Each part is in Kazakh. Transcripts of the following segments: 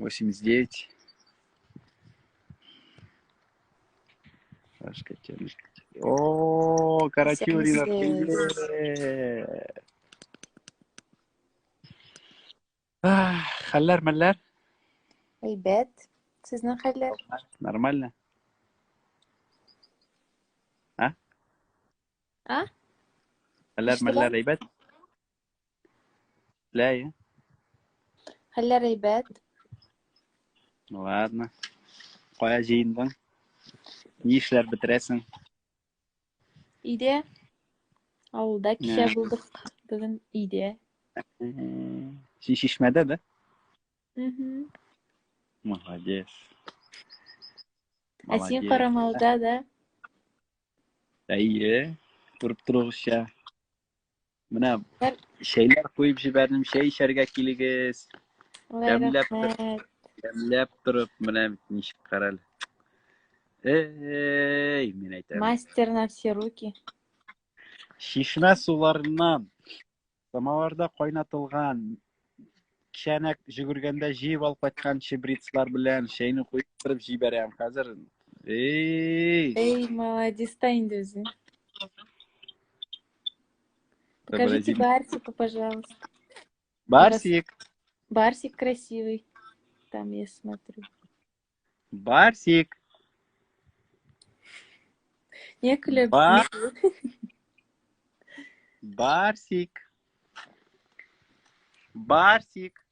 89. О, Карачурина, привет. Халлар, маллар? Ребят, sizning xayrlar. Нормально? А? А? Халлар, маллар, ребят? لا. Xayrlar ребят. Ладно. Қоя жиындың. Не işler бітіресің? Үйде. Ауылда кеше булдык. Бүгін үйде. Сен шешмеді, да? Молодец. А сен Қарамауда, да? Әйе. Тұрып тұрғызша. Мына шәйлер қойып жібердім, шәй ішерге келіңіз. Дәмләп тұрып, мына нешік қаралы. Эй, мен айтамын. Мастер на все руки. Шишме суларынан самаварда қойнатылған кішәнәк жүгіргенде жиып алып қайтқан шибрицлар білән шәйні қойып тұрып жиберем қазір. Эй, молодец, тайынды өзі. Покажите Барсика, пожалуйста. Барсик. Барсик красивый. Там я смотрю. Барсик. Не күліп. Барсик. Барсик.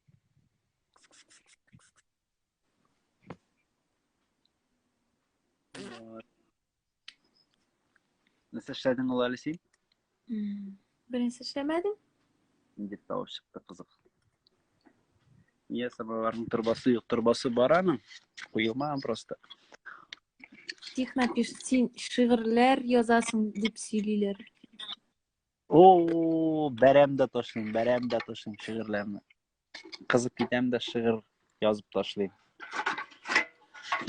Nasıl işledin olaylı sen? Бірінші işlemedim. Деп тауып шықты қызық. Е, самовардың тұрбасы yok, тұрбасы бар аның. Қойылмаған просто. Стих напишет, сен шиғырлар язасың деп сөйлейлер. О, бәрәмді тошлайым шиғырларны. Қызып кетем де шиғыр yazып ташлайым.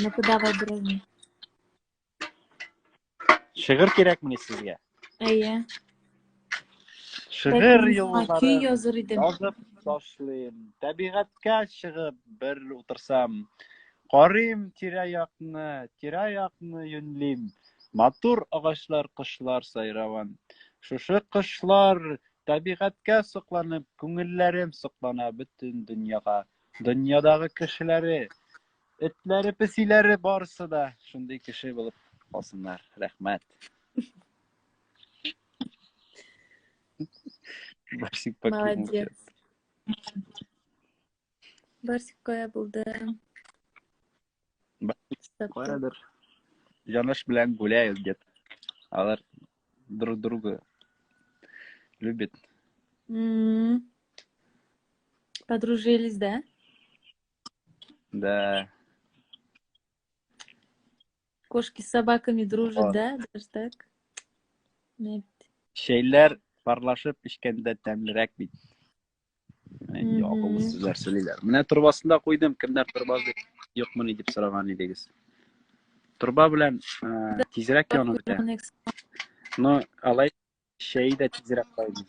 Ну-ка, давай біреуіне. Шиғыр керек міне сізге? Әйе. Шиғыр yolları yazып ташлайым. Табиғатқа шығып бір отырсам, қарайым тирә-яқны юнлим. Матур ағашлар, құшлар сайраван. Шушы құшлар табиғатқа соқланып, күңелләрем соқлана бүтін дүнияға. Дүниядағы кешеләре, этләре, песиләре барысы да шундый кеше булып калсыннар. Рәхмәт. Барсик покинул. Молодец. Барсик қоя булды. Барсик қоядыр. Жанаш белән гуляют где-то. Алар друг друга любят. Подружились, да? Да. Кошки с собаками дружат, да? Даже так? Нет. Şeyler парлашып ишкәндә тәмлерәк бит. Ягылы сүзләр сөйлиләр. Менә турбасында куйдым, кемнәр турбасы юкмы дип сораган идегез. Турба белән тизрәк янып бетә. Но алай шәй дә тизрәк кайный.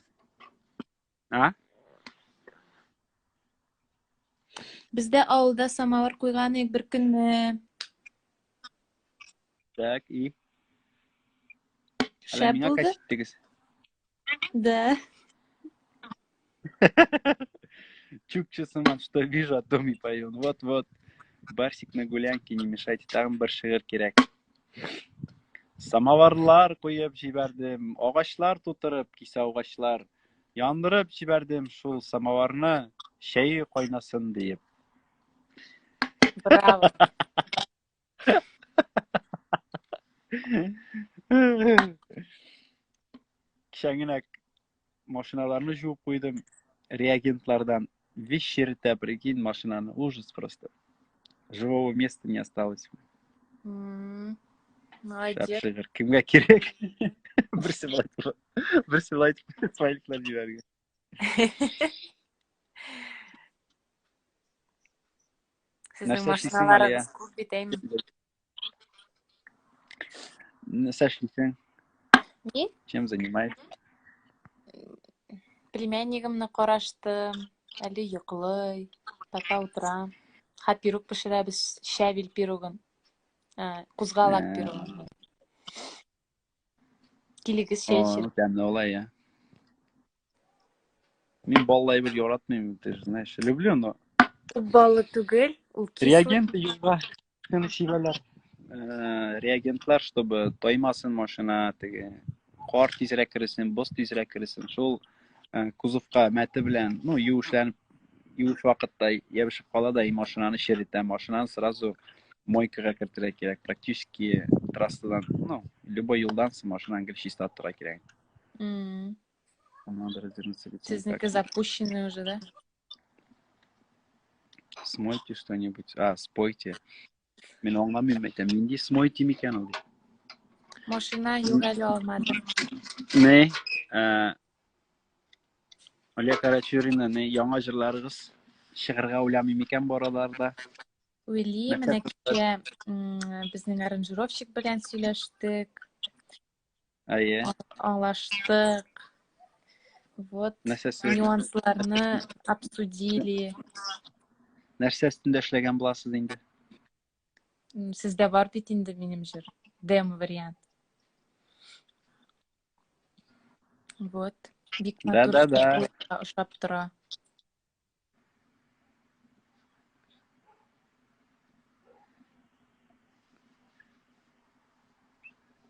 А? Бездә авылда самовар куйган идек бер көнне. Так, и? Шәп булды? Да. Чукча сыман, что вижу, о том и пою. Вот. Барсик на гулянке, не мешайте, там бір шиғыр керек. Самоварлар қойып жибердім, ағашлар тутырып, кисе ағашлар. Яндырып жибердім шул самоварны, шәйі қойнасын дейіп. Браво. Кішәңінәк машиналарны жуып қойдым, реагентлардан. Вещерите, прикинь, машинаны. Ужас просто. Живого места не осталось. Молодец. Шап-шиғыр. Кімге керек? Бір сыйлайтып, смайликлар жіберген. Сіздің машиналарыңыз көп бетеймін. Нәрсе эшлисең? Не? Чем занимаешься? Племяннигімні қараштым, әлі йоқлый, пока отырам. Ха пирог пішірәбіз, шәвил пирогын. Кузғалак пирогын. Келігіз шәйшір. О, тәмле олай, я. Мен баллай бір яратмаймын, ты же знаешь. Люблю, но... Балы түгел, ул кислый. Реагенты юға. Кыны шибалар. Реагентлар, чтобы тоймасын машина, теге. Қар тизрәк кірісін, боз тизрәк кірісін. Шул кузовқа мәті білән, ну, юыш вакытта ябышып кала да, и машинаны шеритә. Машинаны сразу мойкага кертергә кирәк. Практически трассадан, ну, любой юлдан соң машинаны гел чиста торга кирәк. Надо развернуться лицом. Сизники запущены уже, да? Смойте что-нибудь. Спойте. Мен аңламыйм әйтәм. Нинди смойте микән ул? Машина юк әле алмады. Не? Оля Карачурина, не яңа җырларыгыз чыгарга уйламый микән бу араларда? Уйли, менә кичә безнең аранжировщик белән сөйләштек. Ае. Аңлаштык. Вот. Нюансларны обсудили. Нәрсә өстендә эшләгән буласыз инде? Сездә бар бит инде минем җыр. Демо вариант. Вот. Бик матур ошап тора.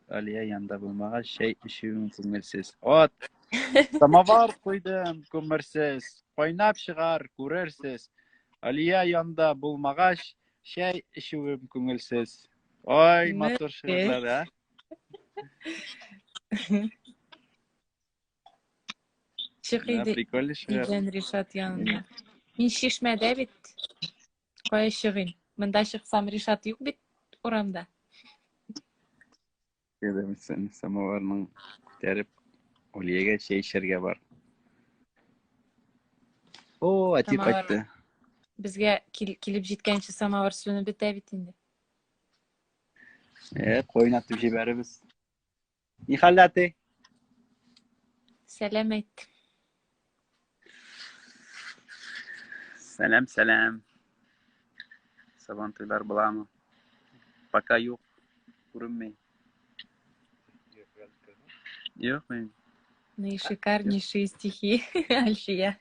Алия янда булмагач, чәй эчүең күңелсез. От! Самовар куйдым, күмерсез. Кайнап чыгар, күрерсез. Алия янда булмагач, чәй эчүең күңелсез. Ой, матур шигырьләр, а? Чыгыйды. Прикольный шигырь. Дигән Ришат янында. Мин Чишмәдә бит. Кая чыгыйм? Монда чыксам Ришат юк бит урамда. Сен самоварның тәреп Алиягә чәй эчәргә бар. О, Атик кайтты. Безгә килеп җиткәнче самовар сүнеп бетә бит инде. Кайнатып җибәребез. Ни хәлдә ти? Сәлам әйт. Сәлам, сәлам. Сабантуйлар буламы? Пока юк. Күренмәй. Юк, мен. Наишикарнейшие стихи Альфия.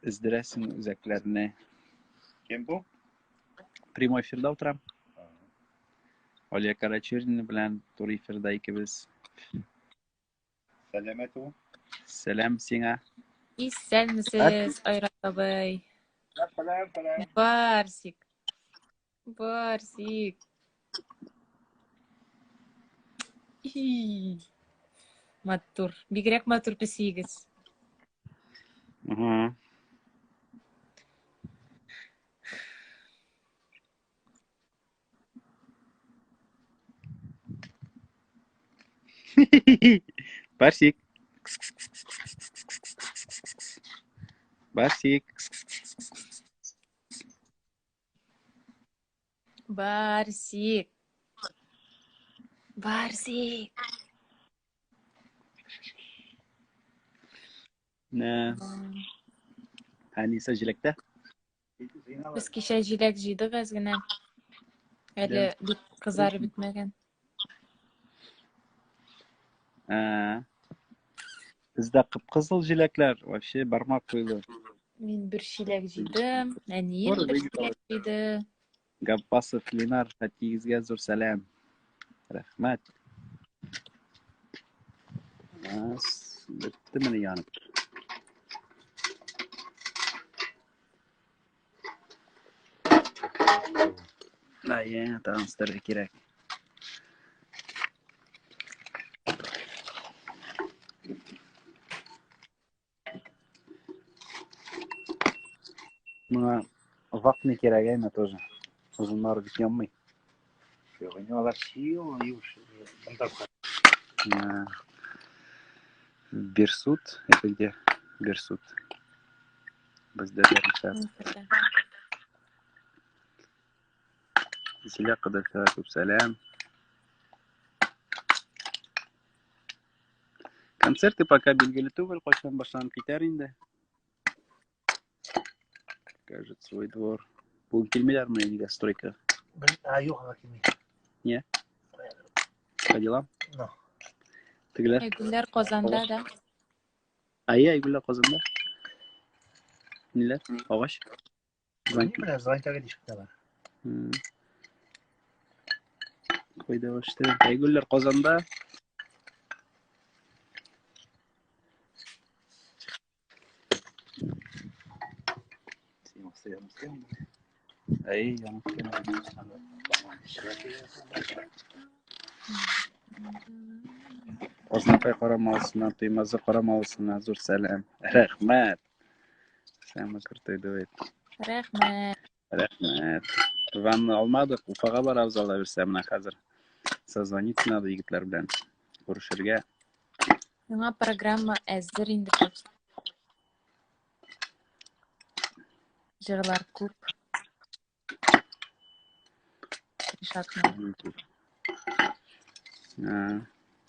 Издерәсең үзәкләрне. Кем бу? Прямой эфирда утырам. Алия Карачурина белән туры эфирда икебез. Сәламәт ул. Сәлам сиңа. Исәнмесез, Айрат абый. Барсик. Барсик. Матур. Бигрәк матур песигез. Барсик. Барсик. Барсик. Барсик. Нә. Ханиса җиләктә? Без кичә җиләк җыйдык әз генә. Әле бик кызарып бетмәгән. Бездә кып-кызыл җиләкләр, вообще бармак куйлы. Мин бер чиләк җыйдым, әнием бер чиләк җыйды. Габбасов Ленар, хәтигезгә зур сәлам. Рәхмәт. Бетте менә янып. Тагын стерге кирәк. Моңа вакны кирәк әйме тоже. Узыннары бик янмый. Алар сил, юш. Берсуд, это где? Берсуд. Бездә Ришат. Зилә кадәр күп сәлам. Концерты пока билгеле түгел, кайчан башланып китәр инде. покажет свой двор. Бүгін келмейлер ме үйге стройка? Yok ama kimlik. Не? По делам? No. Тегілер? Гүлләр Казанда да. Айгүллер Қазанда? Нелер? Ағаш? Bilmiyorum, Zayt'a gidişik de var. Қойда ағашты. Айгүллер Қазанда? Ай, Ознапай қарамалысына, Туймазы қарамалысына зор сәлем. Рахмет. Самый крутой дуэт. Рәхмәт. Рахмет. Ванны алмадық, Уфаға барабыз ала берсә мына хәзер. Созвониться надо егетләр белән. Күрешергә. Яңа программа әзер инде просто. Җырлар күп. Ришатның.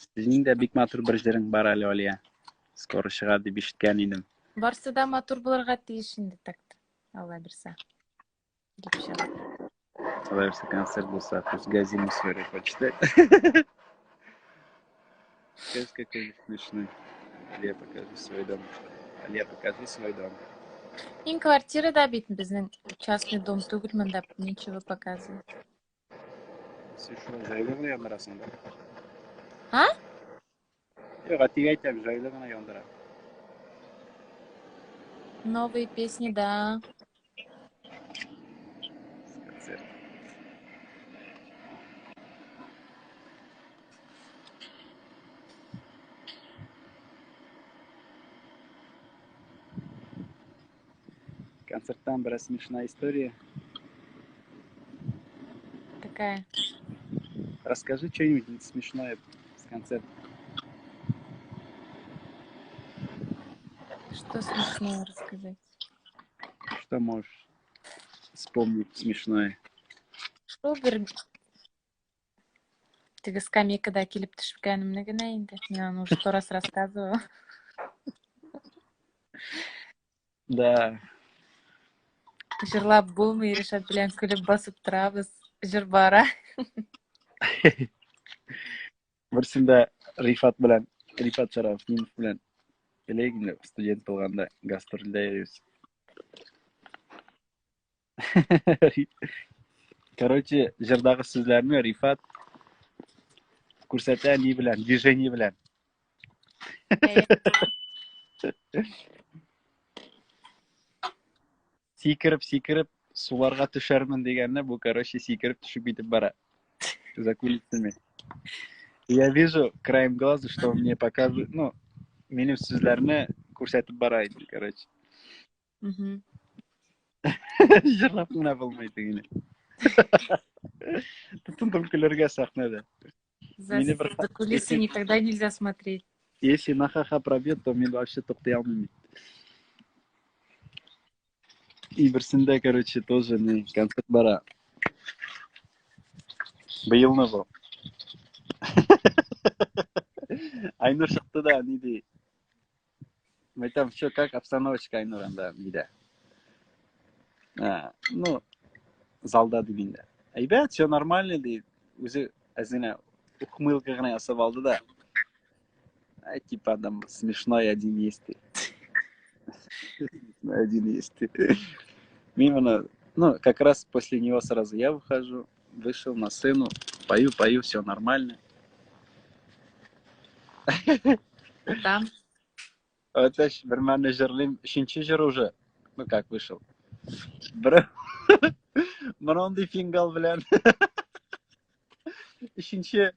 Сезнең дә бик матур бер җырың бар әле, Алия. Скоро чыга дип ишеткән идем. Барсы да матур булырга тиеш инде такты. Алла бирсә. Дип чыга. Алла берсе концерт булса, пусть газину свою почитает. Скажи, какой смешной. Алия, покажи свой дом. Алия, покажи свой дом. Ин квартирада бит безнең частный дом түгел, монда ничего показывает. Сез шулай жайлы гына яндырасың да? А? Юк, тик әйтәм, жайлы гына яндыра. Новые песни, да. Концерт. Концерттан бір смешная история. Какая? Расскажи что-нибудь смешное с концерта. Что смешное рассказать? Что можешь вспомнить смешное? Что бер теге скамейкада килеп төшкәнемне генә инде. Мен уже 100 раз рассказывала. Да. Җырлап булмый, Ришат белән көлеп басып торабыз. Җыр бара. Берсендә Рифат Шарафов белән Легин студент булганда гастрольдә йөрибез. Короче, җырдагы сүзләрне Рифат күрсәтә ни белән, движение белән. Сикереп, суларга төшәрмен дигәнне, бу, короче, сикереп төшеп китеп бара. За кулисами. Я вижу краем глаза, что он мне показывает, ну, минем сүзләрне күрсәтеп бара иде, короче. Җырлап кына булмый тегене. Тотындым көләргә сәхнәдә. За кулисы никогда нельзя смотреть. Если на ха-ха пробьет, то мен вообще туктай алмыйм. И берсендә, короче, тоже не концерт бара. Быелны бу. Айнур чыкты да, ни ди. Мы там всё как обстановочка Айнур анда диде. Ну, залда дигәндә. Әйбәт, всё нормально ди. Үзе әзенә ухмылка гына ясап алды да. Типа там смешной один есть. Один есть. Мимо, ну, как раз после него сразу я выхожу, вышел на сцену, пою, все нормально. Там. Это ж bir менеджерлим, üçüncü jır уже, ну как вышел. Мынандай фингал белән. Üçüncü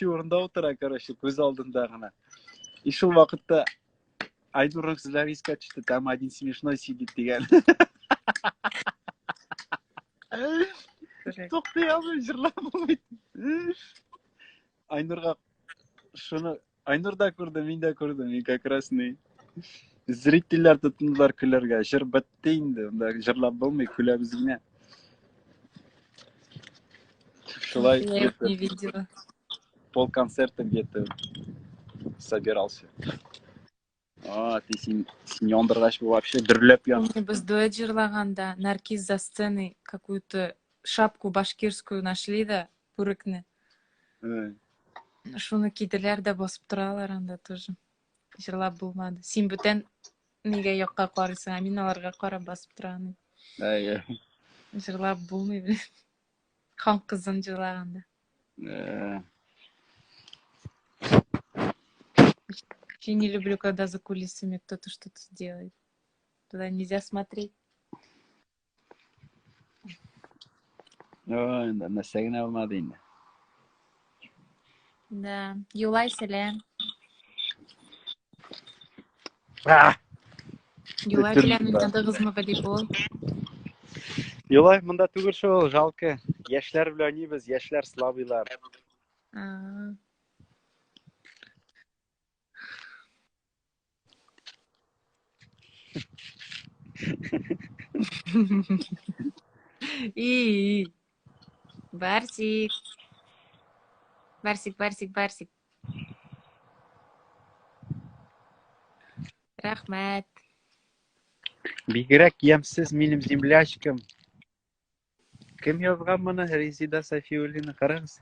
урында утыра, короче, күз алдында гына. И шул вакытта Айнурның сүзләре искә төште, там один смешной сидит дигән. Туктай алмыйм, җырлап булмый. Айнурга шуны Айнур да күрде, мин дә күрдем, мин как раз не. Зрительләр тотындылар көләргә, җыр бетте инде, җырлап булмый, көләбез генә. Шулай Я не видела. Полконцерта где-то собирался. Сен yoндырғаш вообще дүрлеп ян. Помню, біз дуэт жырлағанда Наркиз за сценой какую-то шапку башкирскую нашли да, бүрікні. Шуны киделер да басып тұралар анда тоже. Жырлап болмады. Сен бүтен неге жоққа қарайсың, а мен аларға қарап басып тұраны. Жырлап болмай. Хан қызын жырлағанда. Я не люблю, когда за кулисами кто-то что-то делает. Туда нельзя смотреть. Нәрсеген алмады енді. Да. Юлай, сәлем. Юлай білән ойнадығызмы волейбол? Юлай, мұнда түгір шоу, жалқы. Яшьләр білән ойнайбыз, яшьләр слабыйлар. И. Барсик. Барсик. Рахмет. Бигрәк ямсыз минем землячкам. Кем язган моны? Резида Сафиуллина, қараңыз.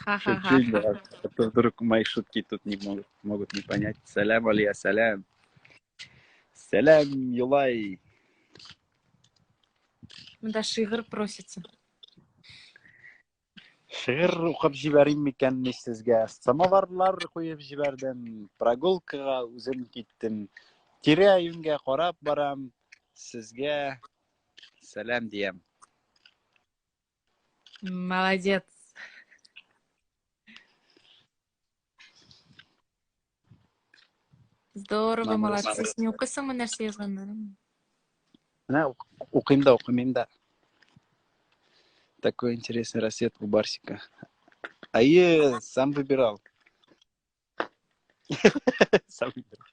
Ха-ха-ха. Вдруг мои шутки тут не могут не понять. Салям, Алия, салям. Салям, Юлай. Мында шиғыр просится. Шиғыр оқып жіберейін мекен не сізге? Самоварлар қойып жібердім. Прогулкаға өзім кеттім. Тирә-юнге қарап барам. Сізге салам диям. Молодец. Здорово, молодцы. Сен оқисыңмы нәрсе жазғандарын? Оқимын да. Такой интересный рассвет у Барсика. А я сам выбирал. Сам выбирал.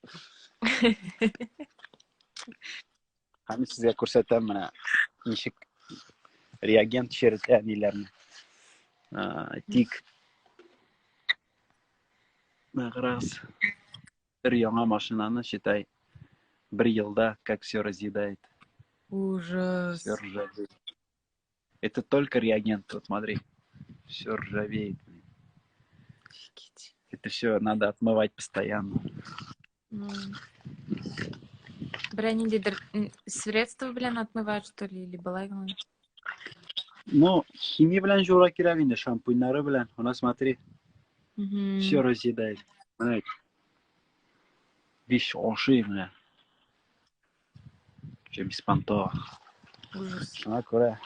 Hamı sizə göstərəm mənə nişik reagent şeritlərini. Tik. Məğrəz. Bir яңа машинаны, считай, 1 yılda как все разъедает. Ужас. Все ржавеет. Это только реагент, вот смотри. Все ржавеет. Это все надо отмывать постоянно. Бір средства білән отмывают, что ли, или былай ғана? Ну, химия белән жура кирәк инде, шампуньнары белән. Она смотри. Все разъедает. Знаете. Вещь оши, бля. Че беспонтово. Ужас. Шуңа күрә.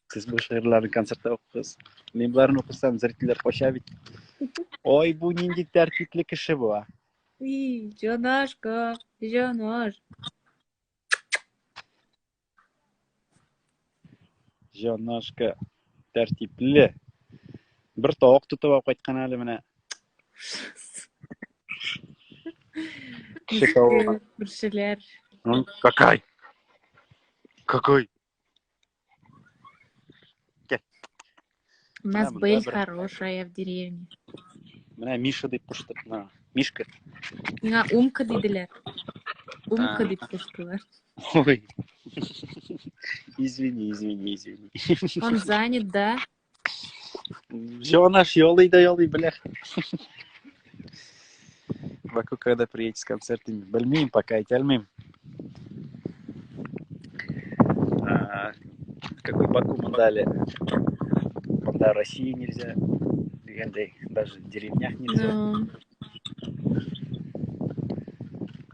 Сез бу шигырьләрне концертта укыгыз. Мин буларны укысам, зрительләр кача бит. Ой, бу нинди тәртипле кеше бу. Жонашка, жонаш. Жонашка тәртипле. Бер тавык тутып алып кайткан әле менә. Күршеләр. Какой? Какой? У нас быль хорошая в деревне. Менә Миша дип куштык. Мишка. Миңа Умка диделәр. Умка дип куштылар. Ой. Извини. Он занят, да? Жонаш ёлый, блях. Баку, когда приедете с концертами, білмеймін, пока айталмайм. Какой Баку мы дали? Когда России нельзя, даже в деревнях нельзя.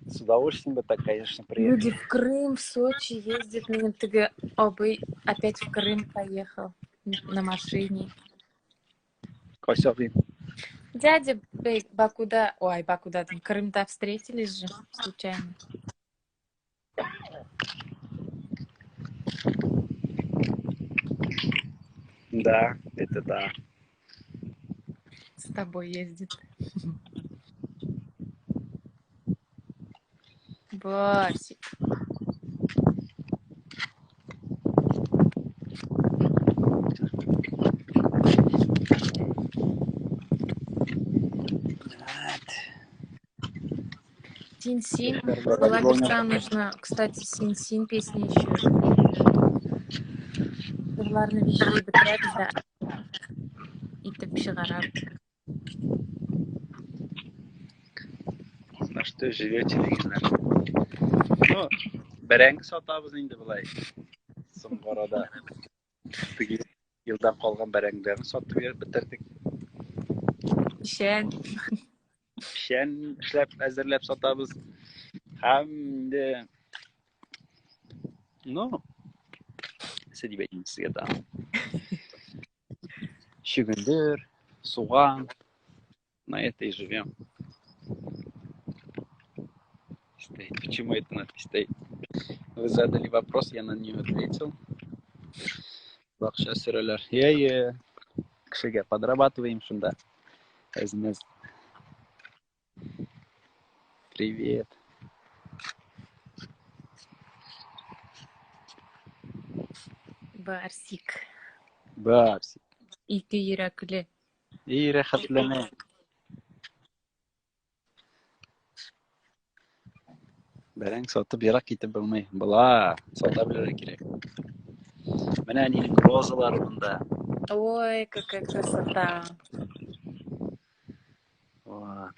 С удовольствием бы так, конечно, приехали. Люди в Крым, в Сочи ездят. Меня ТГ Обый опять в Крым поехал на машине. Косёвый. Дядя Бакуда, там, Крым-то встретились же, случайно. Да, это да. С тобой ездит. Барсик. Син-Син. Была певцам нужно, кстати, Син-Син песни еще. Кырларны вижлей бітірәбіз да итеп шығарабыз. На что живете, дегендер. Ну, бәрәңгі сатабыз енді былай. Соңғарада елдан қалған бәрәңгілерін сатып бітірдік. Пішен. Пішен ішләп, әзірләп сатабыз. Һәм де... Ну, нәрсе деп айтайын сізге да. Шүгіндір, суған. На этой живем. Стоит. Почему это надпись стоит? Вы задали вопрос, я на нее ответил. Бақша сүрелер. Кішіге подрабатываем шунда. Өзіміз. Привет. Барсик. Барсик. Икі үйрәкілі. И рәхәтләнә. Бәрәң сатып ерак китеп булмый. Була, сата белергә кирәк. Менә нинең розалар монда. Ой, какая красота. Вот.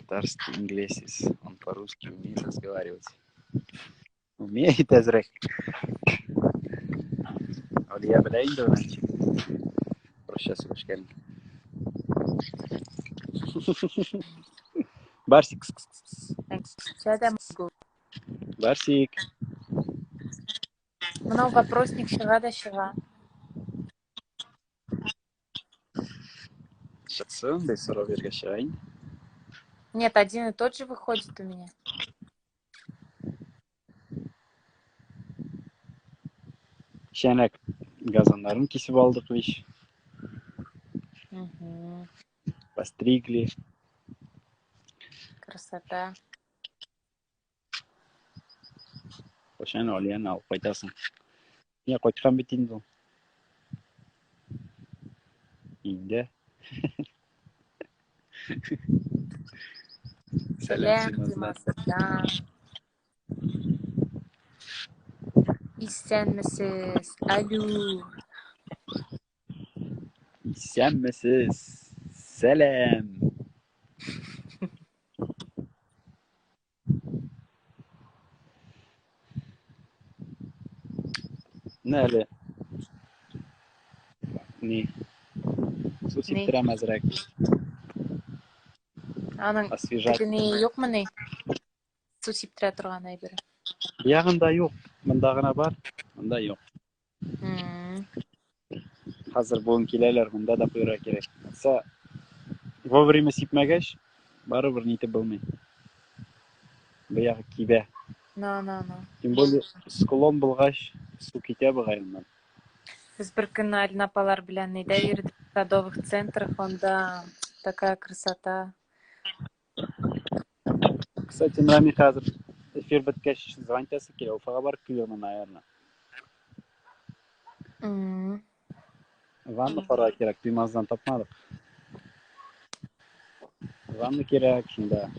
Татарский инглесис. Он по-русски умеет разговаривать. Умеет әзрәк. Алия белә инде уны. Проще сөйләшкән. Барсик. Сәдә могу. Барсик. Мынау вопросник шыға да шыға. Шатсын, да сорау бергә чыгайын. Нет, один и тот же выходит у меня. Шәнәк газоннарын кисеп алдык вич. Постригли. Красота. Ошаны Алияны алып кайтасың. Я кайткан бит инде ул. Инде. Сәлем, Димасырдан. Исәнмесез? Алю. Исәнмесез? Сәлем. Нәле? Ни? Су сиптерәм әзрәк. Аның Освежать. тегіне yok mu ne? Су сиптерә торган әйбере. Ягында юк. Монда гына бар. Монда юк. Хәзер бүген киләләр, монда да куйырга кирәк. Са вовремя сипмәгәч, барыбер нитеп булмый. Быягы кибә. No. Тем более склон булгач, су китә бугайыннан. Без бер көн Алина апалар белән нидә йөрдек в садовых центрах, онда такая красота. Кстати, Рами хәзер эфир беткәч звонтасы килә, Уфага барып киләм, наверное. Ванна карарга кирәк, бимаздан тапмадык. Ванна кирәк, шунда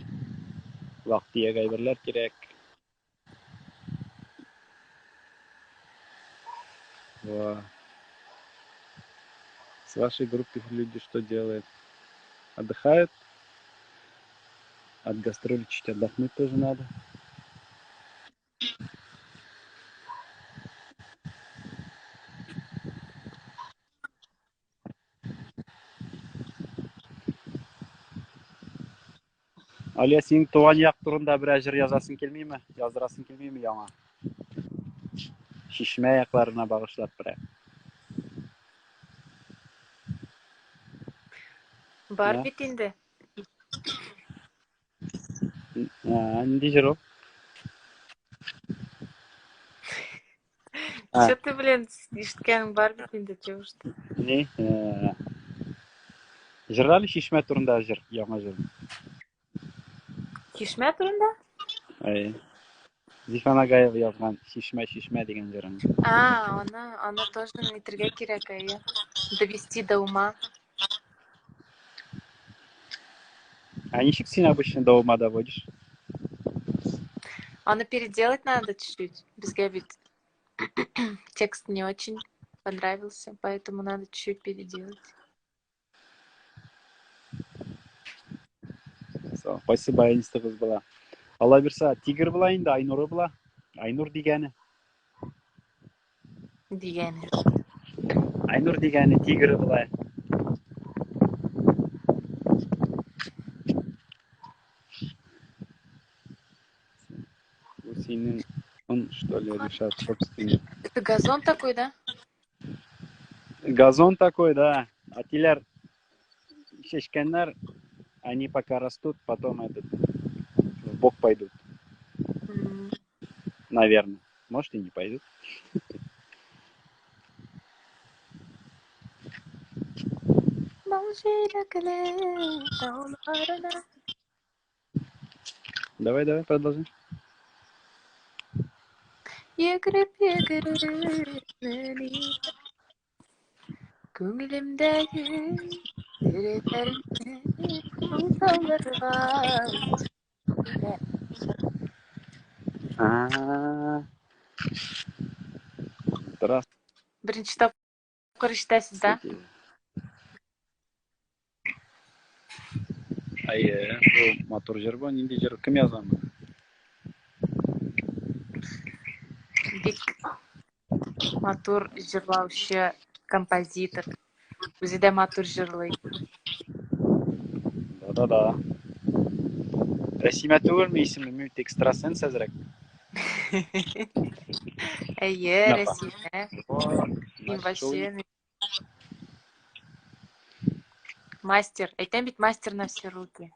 вакыт әйберләр кирәк. С вашей группы люди что делают? Отдыхают? От гастролей чуть отдохнуть тоже надо. Алия, синең туган як турында бер әҗер язасың килмиме? Яздырасың килмиме яңа? Шишмә якларына багышлап бер. Бар бит инде. Нинди җыр ул? Что ты, блин, ишеткәнең бар бит инде, чего ж ты? Ни? Җырлар шишмә турында җыр, яңа җыр. Чишмә турында? Зифан Агаева язган шишмә дигән җырын. Аны тоже нитергә кирәк, довести до ума. А ничек сен обычно дома доводишь? А переделать надо чуть-чуть. Без габит. Текст не очень понравился, поэтому надо чуть-чуть переделать. Спасибо, Айнисты кыз была. Алла берса, тигр была инде, Айнуры была. Айнур дегені. Дегені. Айнур дегені тигры была. Сенің, он что ли решат собственный. Это газон такой, да? Газон такой, да. А тилер шешкеннер, они пока растут, потом в бок пойдут. Наверное. Может и не пойдут. Давай, продолжим. Көңілімдегі деректеріне ұмтылырған. Здравствуйте. Бірінші тапқыр іштесіз, да? Бұл мотор жер ба, нендей жер? Кім yazған бұл? Бик матур жырлаушы композитор. Өзі де матур жырлайды. Да. Рәсима түгел ме есімі? Мен экстрасенс әзірек. Рәсима. Мен вообще... Мастер. Айтам бит мастер на все руки.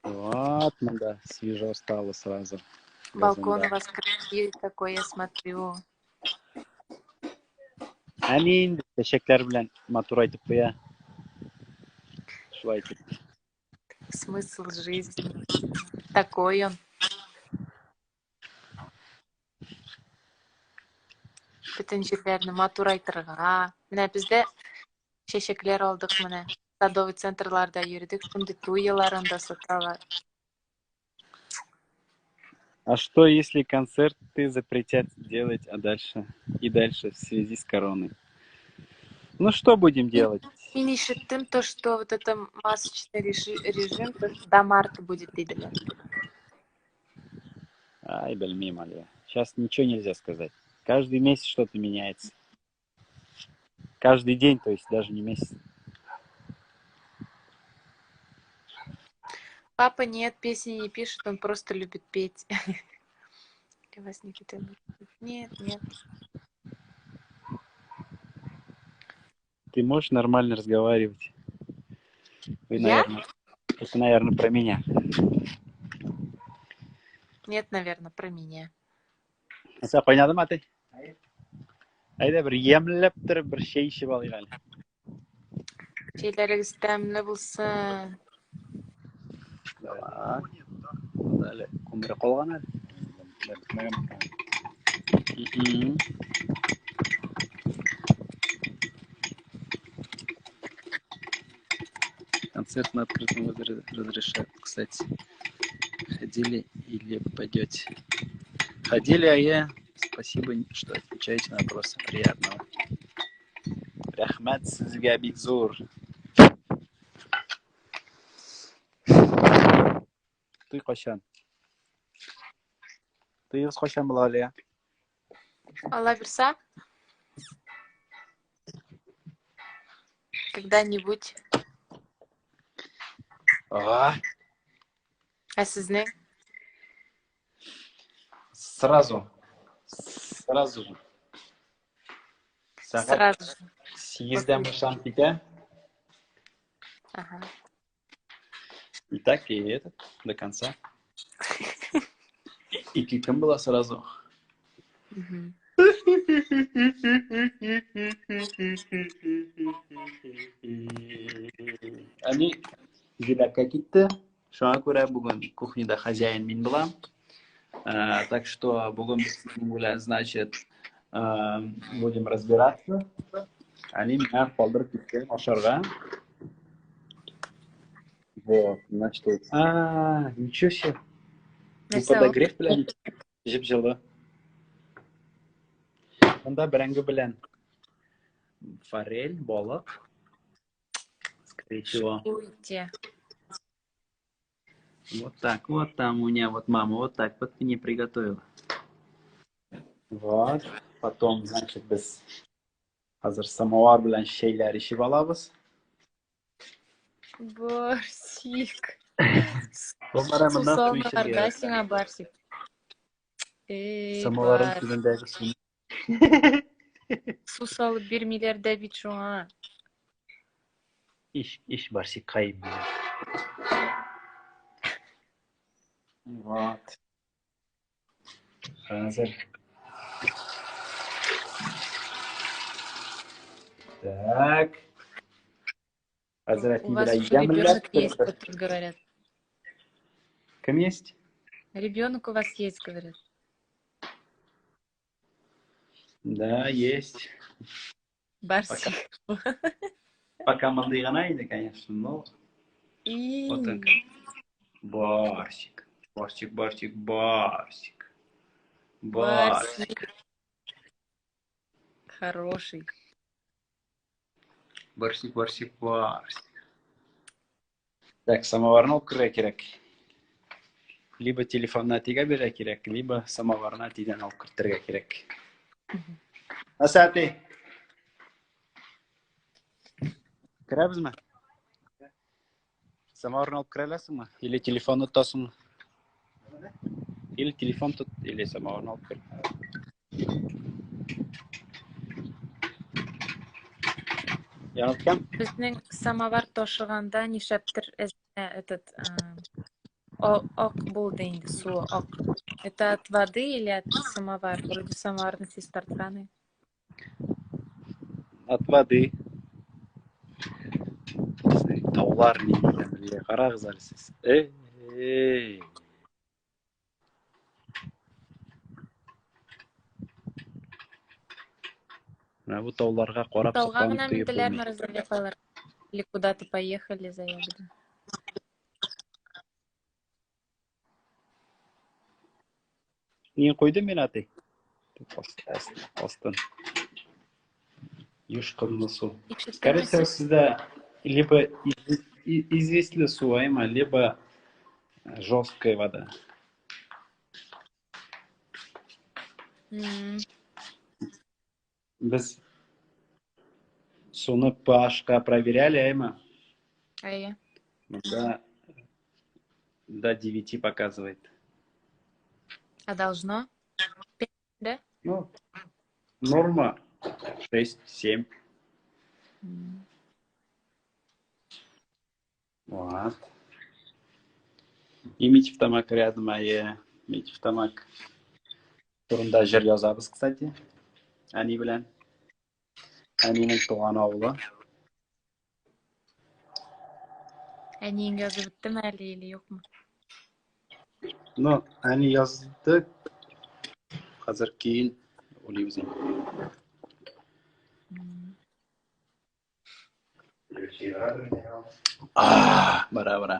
Вот, да, свежо стало сразу. Балкон у вас красивый такой, я смотрю. Әмин, тәшәкләр белән матур айтып куя. Шулай итеп. Смысл жизни. Такой он. Бүтін жерлерді матур айтырға. Менә бізде шешеклер алдық менә. Садовый центрларда йөрдік. Күнде туйларында саталар. А что, если концерты запретят делать, и дальше в связи с короной? Ну, что будем делать? Мен ишеттім, то, что вот это масочный режим до марта будет, дейділер. Ай, білмеймін, Алия. Сейчас ничего нельзя сказать. Каждый месяц что-то меняется. Каждый день, то есть даже не месяц. Папа нет, песни не пишет, он просто любит петь. Для вас, Никита? Нет. Ты можешь нормально разговаривать? Это, наверное, про меня. Нет, наверное, про меня. Понятно, маты? Айда бір емлеп тұрып, бір шей ішіп алайық әлі. Шейлеріңіз тәмлі болсын. Әлі көмірі қолған әлі. Концерт на открытом воздухе разрешают, кстати. Ходили или пойдете? Ходили, а я... Спасибо, что отвечаете на вопросы. Приятного. Рахмат сізге бик зор. Ты қашан? Ты қашан была, Алия? Алла берса? Когда-нибудь. А сіздің? Сразу же. Сразу же. 8-ден башланып кете. Ага. И так, и это, до конца. И киком была сразу. Они жилякка кетті. Шуңа көрә бүгін кухняда хозяин мен болам. Так что бүгін, значит, Будем разбираться. Они меня қолдырып кеткен ошарға. Вот, значит, ничего себе. Bu Нәрсе ол? подогрев белән җеп-җылы. Монда бәрәңге белән форель, балык. Скорее всего. Уйте. Вот так вот там у меня вот мама вот так вот мне приготовила. Вот. Потом, значит, без hazır самовар белән чәйләр ичеп алабыз. Барсик. Болмара моннан су Сусалны ичәргә. да сиңа, Барсик. Эй, Самоварның Бар. төбендәге суны. Су салып бирмиләр дә бит шуңа. Иш Барсик кайып. Вот. Hazır. Так. Hazır У әти вас белән уже ребенок ямләп. есть, вот тут говорят. Кем есть? Ребенок у вас есть, говорят. Да, есть. Барсик. Пока молодые гана конечно, но вот так. Барсик. Барсик, Барсик, Барсик. Барсик. Хороший. Барсик, Барсик, Барсик. Так, самоварны алып керергә кирәк. Либо телефонны әтигә бирергә кирәк, либо самоварны әтидән алып кертергә кирәк. Әти. Керәбезме? Самоварны алып керәләсеңме? Или телефонны тотасыңмы? Или телефон тот, или самоварны алып кер. Яныткан? Безнең самовар ташыганда нишләптер этот ак булды инде, суы ак. Это от воды или от самовара? Вроде самоварны сез тартканы. От воды. Таулар не дигән бия. Карагыз әле сез. Эй. Менә бу тауларга карап Тауга сокланып гына тыеп менделәрме, булмый. Разалепалар? Или куда-то поехали за ягоды? Ни куйды мен аты? Астын. Юшкынлы су. Скорее всего, сюда либо известный су, либо жесткая вода. Без суны pH-ка проверяли, айма? Ая. Да, до 9 показывает. А должно? 5, да? Ну, норма 6-7. Вот. И митифтамак рядом, митифтамак. Турында жер язабыз, кстати. Они белән. Әнинең туган авылы. Әниең язып беттеме әле или юкмы? Ну, әни язды. Хәзер кейін уйлыйбыз. Бара.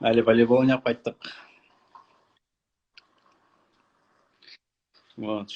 Әле волейбол ойнап кайттык. Вот.